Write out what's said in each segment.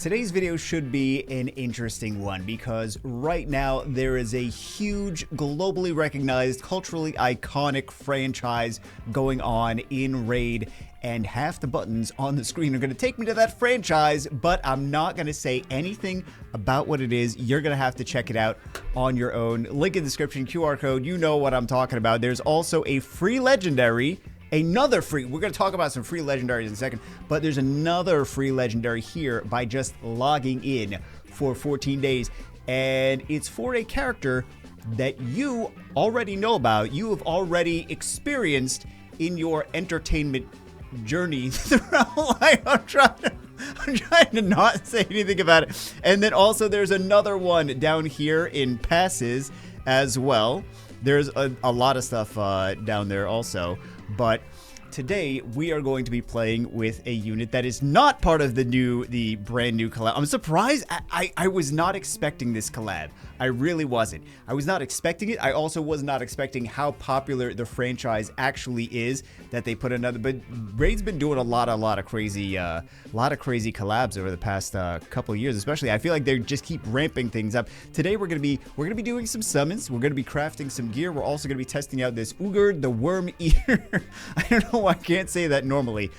Today's video should be an interesting one because right now there is a huge, globally recognized, culturally iconic franchise going on in Raid, and half the buttons on the screen are going to take me to that franchise, but I'm not going to say anything about what it is. You're going to have to check it out on your own. Link in the description, QR code, you know what I'm talking about. There's also a free legendary. Another free, we're going to talk about some free legendaries in a second, but there's another free legendary here by just logging in for 14 days. And it's for a character that you already know about, you have already experienced in your entertainment journey throughout life. I'm trying to not say anything about it. And then also there's another one down here in passes as well. There's a lot of stuff down there also. But today we are going to be playing with a unit that is not part of the brand new collab. I'm surprised. I was not expecting this collab. I really wasn't. I was not expecting it. I also was not expecting how popular the franchise actually is that they put another. But Raid's been doing a lot of crazy collabs over the past couple of years, especially. I feel like they just keep ramping things up. Today we're gonna be doing some summons. We're gonna be crafting some gear. We're also gonna be testing out this Ugr, the Worm Eater. I don't know why I can't say that normally.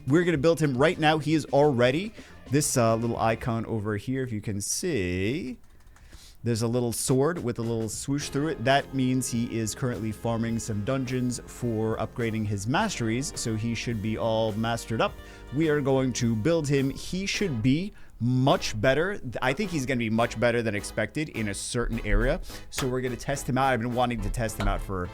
We're gonna build him right now. He is already this little icon over here. If you can see. There's a little sword with a little swoosh through it. That means he is currently farming some dungeons for upgrading his masteries, so he should be all mastered up. We are going to build him. He should be much better. I think he's going to be much better than expected in a certain area, so we're going to test him out. I've been wanting to test him out for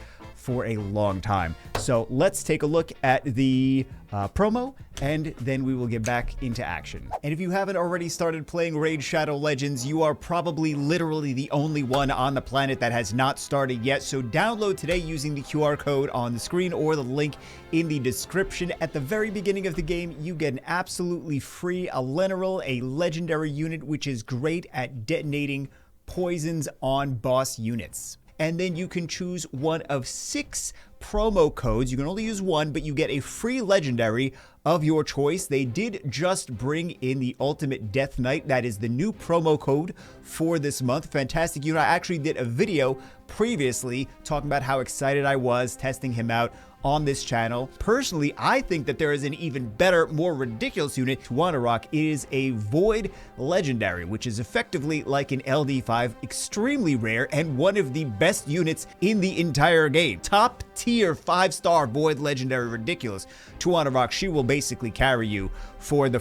a long time. So let's take a look at the promo, and then we will get back into action. And if you haven't already started playing Raid Shadow Legends, you are probably literally the only one on the planet that has not started yet. So download today using the QR code on the screen or the link in the description. At the very beginning of the game, you get an absolutely free Elenaril, a legendary unit which is great at detonating poisons on boss units. And then you can choose one of 6 promo codes. You can only use one, but you get a free legendary of your choice. They did just bring in the Ultimate Death Knight. That is the new promo code for this month. Fantastic unit. I actually did a video previously talking about how excited I was testing him out on this channel. Personally, I think that there is an even better, more ridiculous unit to want to rock. It is a Void Legendary, which is effectively like an LD5, extremely rare, and one of the best units in the entire game. Top tier 5-star Void Legendary, ridiculous to want to rock. She will basically carry you for the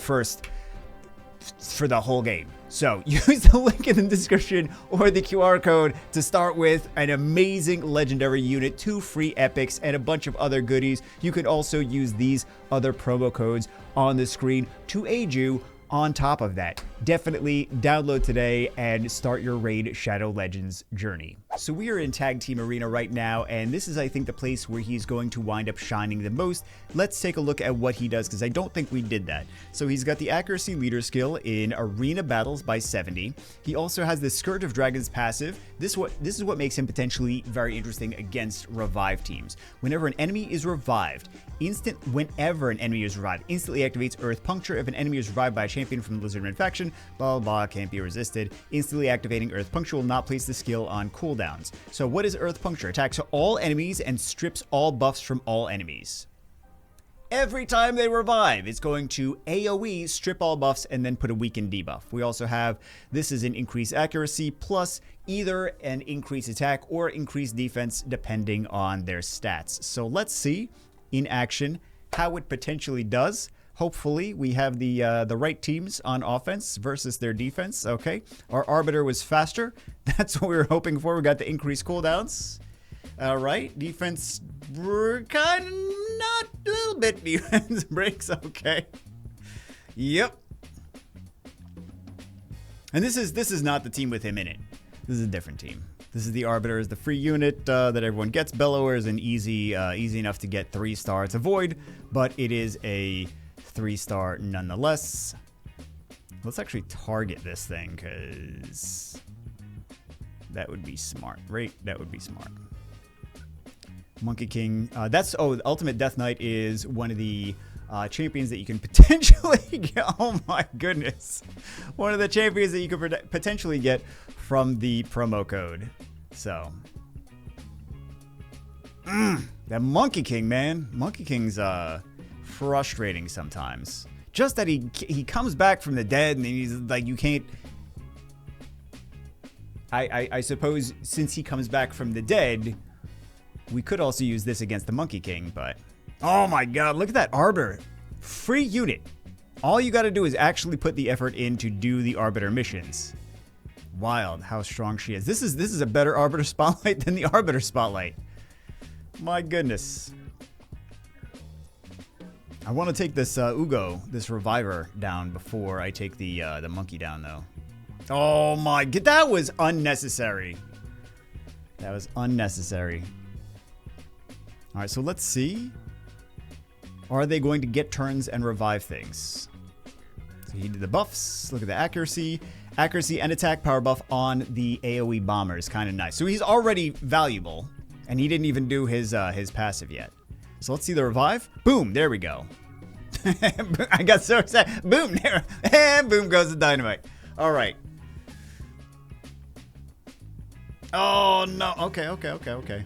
whole game. So use the link in the description or the QR code to start with an amazing legendary unit, 2 free epics, and a bunch of other goodies. You can also use these other promo codes on the screen to aid you on top of that. Definitely download today and start your Raid Shadow Legends journey. So we are in Tag Team Arena right now, and this is, I think, the place where he's going to wind up shining the most. Let's take a look at what he does, because I don't think we did that. So he's got the Accuracy Leader skill in Arena Battles by 70. He also has the Scourge of Dragons passive. This is what makes him potentially very interesting against revive teams. Whenever an enemy is revived, instantly activates Earth Puncture. If an enemy is revived by a champion from the Lizardman faction, blah, blah, blah, can't be resisted. Instantly activating Earth Puncture will not place the skill on cooldowns. So what is Earth Puncture? Attacks all enemies and strips all buffs from all enemies. Every time they revive, it's going to AoE, strip all buffs, and then put a weakened debuff. We also have, this is an increased accuracy plus either an increased attack or increased defense depending on their stats. So let's see in action how it potentially does. Hopefully we have the right teams on offense versus their defense. Okay, our Arbiter was faster. That's what we were hoping for. We got the increased cooldowns. All right, defense, we're kind of not a little bit defense breaks. Okay, yep. And this is not the team with him in it. This is a different team. This is the Arbiter, is the free unit that everyone gets. Bellower is an easy enough to get 3-star. It's a Void, but it is a 3-star nonetheless. Let's actually target this thing, because that would be smart, right? That would be smart. Monkey King. The Ultimate Death Knight is one of the champions that you can potentially get. Oh my goodness. One of the champions that you could potentially get from the promo code. So. That Monkey King, man. Monkey King's frustrating sometimes. Just that he comes back from the dead and he's like, you can't. I suppose since he comes back from the dead, we could also use this against the Monkey King, but oh my god, look at that Arbiter. Free unit. All you got to do is actually put the effort in to do the Arbiter missions. Wild how strong she is. This is a better Arbiter Spotlight than the Arbiter Spotlight. My goodness. I want to take this Ugo, this Reviver, down before I take the monkey down, though. Oh my god, that was unnecessary. That was unnecessary. All right, so let's see. Are they going to get turns and revive things? So he did the buffs. Look at the accuracy. Accuracy and attack power buff on the AoE bombers. Kind of nice. So he's already valuable. And he didn't even do his passive yet. So let's see the revive. Boom, there we go. I got so excited. Boom, there. And boom goes the dynamite. All right. Oh, no. Okay.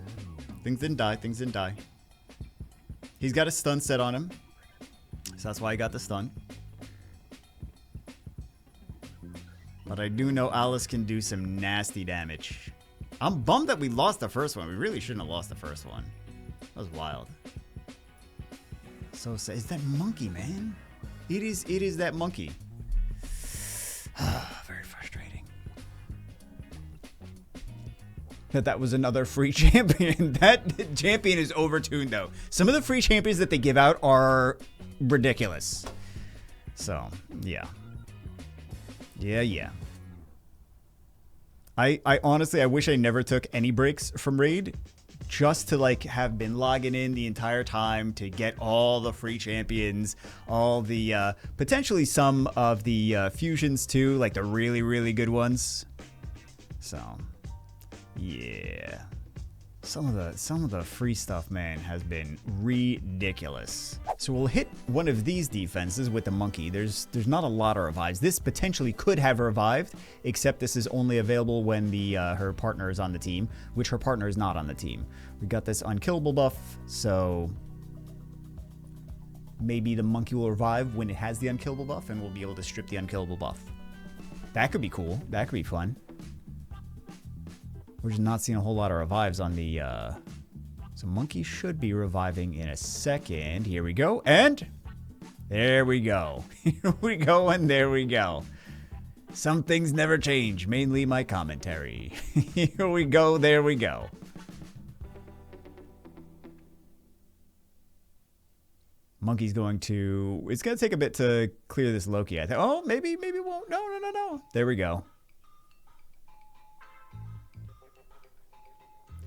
Things didn't die. He's got a stun set on him. So that's why I got the stun. But I do know Alice can do some nasty damage. I'm bummed that we lost the first one. We really shouldn't have lost the first one. That was wild. So sad. It's that monkey, man. It is that monkey. Very frustrating. That was another free champion. That champion is overtuned, though. Some of the free champions that they give out are ridiculous. So, yeah. Yeah. I honestly, I wish I never took any breaks from Raid. Just to, like, have been logging in the entire time to get all the free champions. All the, potentially some of the fusions, too. Like, the really, really good ones. So... yeah, some of the free stuff, man, has been ridiculous. So we'll hit one of these defenses with the monkey. There's not a lot of revives. This potentially could have revived, except this is only available when the her partner is on the team, which her partner is not on the team. We got this unkillable buff, so maybe the monkey will revive when it has the unkillable buff, and we'll be able to strip the unkillable buff. That could be cool. That could be fun. We're just not seeing a whole lot of revives on the, so monkey should be reviving in a second. Here we go, and there we go. Here we go, and there we go. Some things never change, mainly my commentary. Here we go, there we go. Monkey's going to, it's going to take a bit to clear this Loki, I think. Oh, maybe it won't. No. There we go.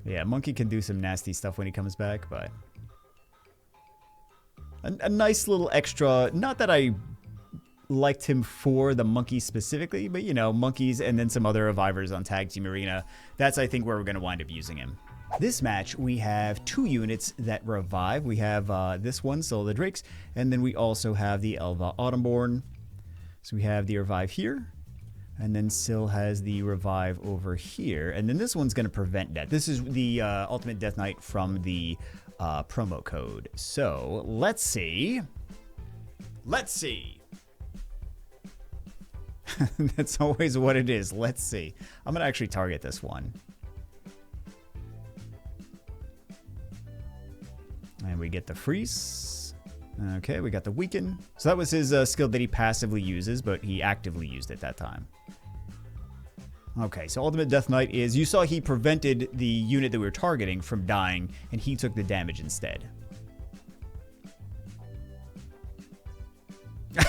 Yeah, Monkey can do some nasty stuff when he comes back, but... A nice little extra... Not that I liked him for the Monkey specifically, but, you know, Monkeys and then some other revivers on Tag Team Arena. That's, I think, where we're going to wind up using him. This match, we have 2 units that revive. We have this one, Soul of the Drakes, and then we also have the Elva Autumnborn. So we have the revive here. And then Syl has the revive over here. And then this one's going to prevent death. This is the Ultimate Death Knight from the promo code. So, let's see. Let's see. That's always what it is. Let's see. I'm going to actually target this one. And we get the freeze. Okay, we got the weaken. So that was his skill that he passively uses, but he actively used it that time. Okay, so Ultimate Death Knight is, you saw he prevented the unit that we were targeting from dying, and he took the damage instead.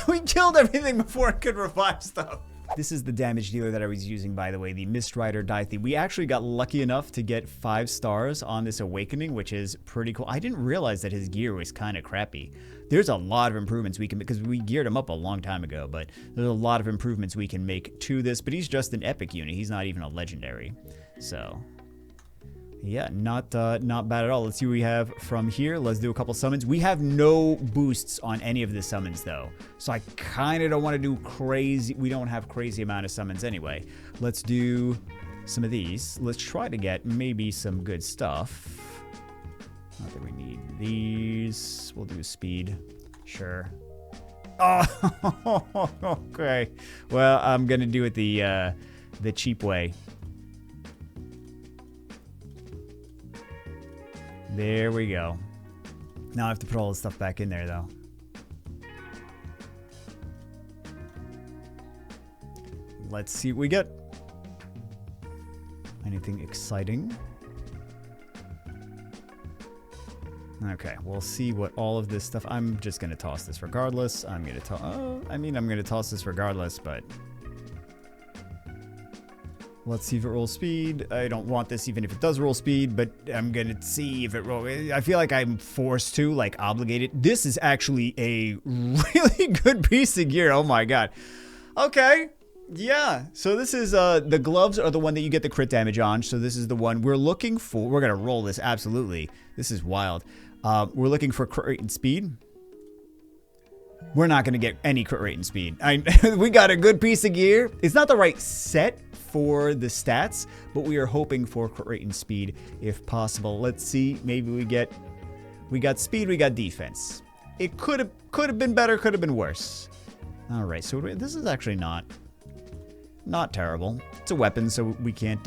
We killed everything before it could revive stuff. This is the damage dealer that I was using, by the way, the Mistrider Dithy. We actually got lucky enough to get 5 stars on this Awakening, which is pretty cool. I didn't realize that his gear was kind of crappy. There's a lot of improvements we can, because we geared him up a long time ago, but there's a lot of improvements we can make to this, but he's just an epic unit. He's not even a legendary. So, Yeah, not bad at all. Let's see what we have from here. Let's do a couple summons. We have no boosts on any of the summons, though. So I kind of don't want to do crazy. We don't have crazy amount of summons anyway. Let's do some of these. Let's try to get maybe some good stuff. Not that we need these. We'll do speed. Sure. Oh, okay. Well, I'm going to do it the cheap way. There we go. Now I have to put all the stuff back in there, though. Let's see what we get. Anything exciting? Okay, we'll see what all of this stuff... I'm just going to toss this regardless. I'm going to I'm going to toss this regardless, but... Let's see if it rolls speed. I don't want this even if it does roll speed, but I'm going to see if it rolls. I feel like I'm forced to, like, obligated. This is actually a really good piece of gear. Oh, my God. Okay. Yeah. So this is, the gloves are the one that you get the crit damage on. So this is the one we're looking for. We're going to roll this, absolutely. This is wild. We're looking for crit rate and speed. We're not going to get any crit rate and speed. We got a good piece of gear. It's not the right set for the stats, but we are hoping for crit rate and speed if possible. Let's see. Maybe we got speed, we got defense. It could have been better, could have been worse. All right, so this is actually not terrible. It's a weapon, so we can't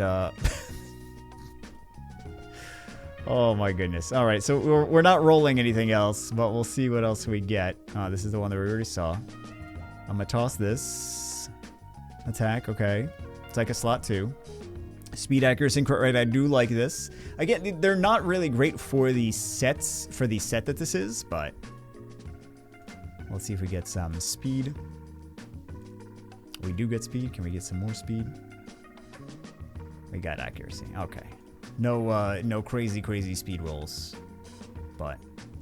Oh my goodness. All right, so we're not rolling anything else, but we'll see what else we get. This is the one that we already saw. I'm gonna toss this. Attack, okay. It's like a slot 2. Speed, accuracy, and crit rate. I do like this. Again, they're not really great for the sets, for the set that this is, but let's see if we get some speed. We do get speed. Can we get some more speed? We got accuracy. Okay. No crazy speed rolls. But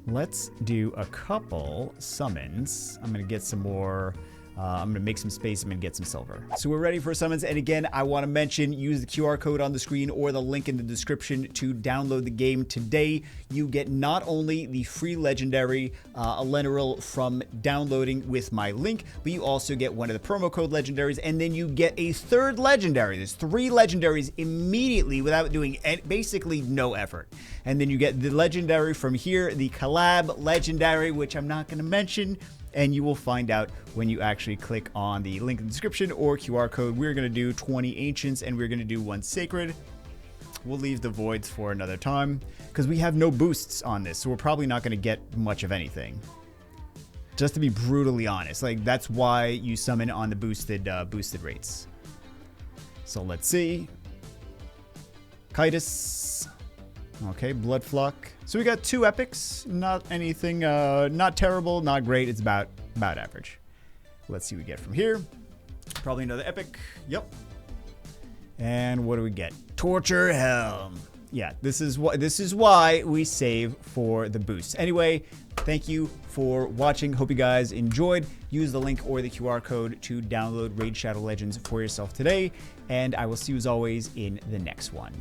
let's do a couple summons. I'm gonna get some more. I'm gonna make some space. I'm gonna get some silver. So we're ready for summons. And again, I want to mention, use the QR code on the screen or the link in the description to download the game today. You get not only the free legendary Elenaril from downloading with my link, but you also get one of the promo code legendaries, and then you get a third legendary. There's 3 legendaries immediately without doing basically no effort. And then you get the legendary from here, the Collab legendary, which I'm not gonna mention. And you will find out when you actually click on the link in the description or QR code. We're going to do 20 Ancients and we're going to do 1 Sacred. We'll leave the Voids for another time because we have no boosts on this. So we're probably not going to get much of anything. Just to be brutally honest. Like, that's why you summon on the boosted rates. So let's see. Kitus. Okay, Blood Flock. So we got 2 epics. Not anything, not terrible, not great. It's about average. Let's see what we get from here. Probably another epic. Yep. And what do we get? Torture Helm. Yeah, this is why we save for the boosts. Anyway, thank you for watching. Hope you guys enjoyed. Use the link or the QR code to download Raid Shadow Legends for yourself today. And I will see you as always in the next one.